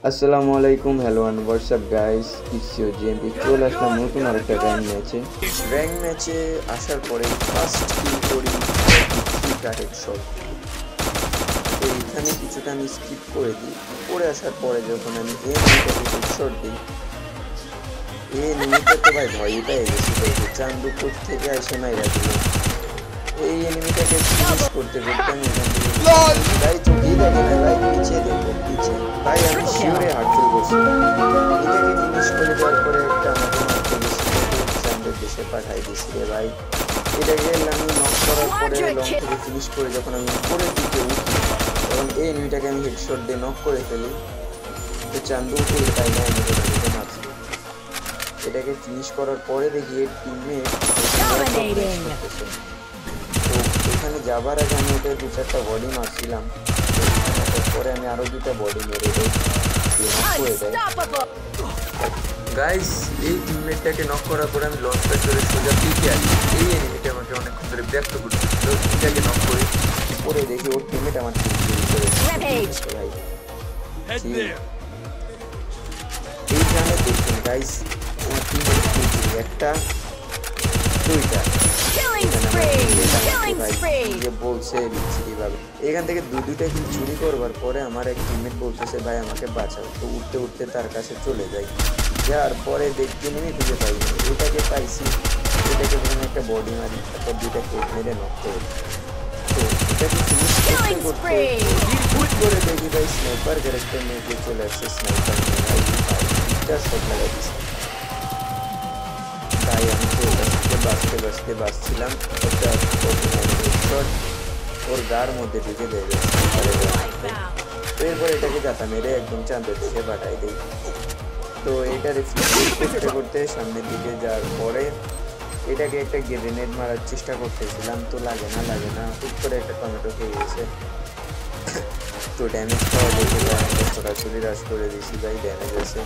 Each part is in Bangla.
আসসালামু আলাইকুম, hello and WhatsApp guys, it's your GMP. চলে আসলাম নতুন আরেকটা র্যাঙ্ক ম্যাচে আসার পরে ফার্স্ট কিল করি 3 হেডশট। তো এইখানে কিছুটা আমি স্কিপ করে দিই। করে আসার পরে যখন আমি হেডশট দিই, এনিমিটা তো ভাই ভয়ই পেয়ে গেছি, চান্দু কোট থেকে এসে মাইরা দিল। এই এনিমিটাকে ফিনিশ করতে করতে আমি এখান থেকে ভাই চোখেই দেখে না ভাই, পিছিয়ে দেখো পিছিয়ে ভাই, আমি শিওরে হার্ট ফিল করছিলাম। এটাকে ফিনিশ করে দেওয়ার পরে একটা আমাকে মারতে গেছিল, চান্দুর দেশে পাঠাই দিয়েছি রে ভাই। এটাকে আমি নক করার পরে লং থেকে ফিনিশ করে যখন আমি উপরের দিকে উঠি, তখন এই এনিমিটাকে আমি হেডশট দিয়ে নক করে ফেলি। তো চান্দু উঠে তাই না আমি মারছি। এটাকে ফিনিশ করার পরে দেখি এর টিমমেট করতেছে। তো এখানে যাবার আগে আমি ওদের 2-4টা বডি মারছিলাম। পরে আমি আরো 2টা বডি মেরে দেই, করে দেয় গাইস। এই টিমমেটটাকে নক করার পরে আমি লঞ্চ প্যাড করে সোজা পিকে আসি। এই এনিমিটা আমাকে অনেকক্ষণ ধরে ব্যক্ত করতেছিল। এটাকে নক করে পরে দেখি ওর টিমমেট আমার ভাই। এইখানে দেখুন গাইস, আমার টিমমেট একটা 2টা বলছে এখান থেকে 2-2টা কিল চুরি করবার পরে আমার এক টিমমেট বলতেছে ভাই আমাকে বাঁচাও। তো উঠতে উঠতে তার কাছে চলে যাই, যার পরে দেখতে নেমে খুঁজে পাই এটাকে পাইছি। এটাকে যখন একটা বডি মারি, তারপর 2টা হেড মেরে নক করে। তো এটাকে ফিনিশ করতে করতে করে দেখি ভাই স্নাইপার ক্যারেক্টার নিয়ে চলে আসছে। স্নাইপার শট লাগাই দিচ্ছে তাই আমি তো বাঁচছিলাম। একটা শট ওর গার মধ্যে ঢুকে দেয়। তো এরপর এটাকে যাতা মেরে একদম চাঁদের দিকে পাঠাই দিই। তো এটা রিফ্লেক্ট করতে করতে সামনের দিকে যাওয়ার পরে এটাকে একটা গ্রেনেড মারার চেষ্টা করতেছিলাম, তো লাগে না হুট করে একটা টমেটো খেয়ে গেছে। তো ড্যামেজ পাওয়া দেখে সরাসরি রাশ করে দিয়েছি ভাই, ড্যামেজ আছে।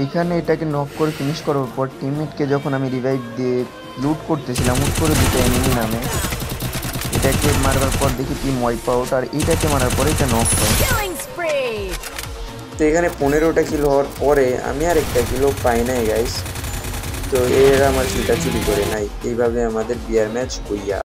এখানে এটাকে নক করে ফিনিশ করার পর টিমমেটকে যখন আমি রিভাইভ দিয়ে লুট করতেছিলাম, উঠ করে 2টা এনিমি নামে। এটাকে মারার পর দেখি টিম ওয়াইপ আউট, আর এটাকে মারার পরে এটা নক হয়। তো এখানে 15টা কিল হওয়ার পরে আমি আর একটা কিলো পাই নাই গাইস। তো এরা আমার কিলটা চুরি করে নাই। এইভাবে আমাদের বিয়ার ম্যাচ হইয়া।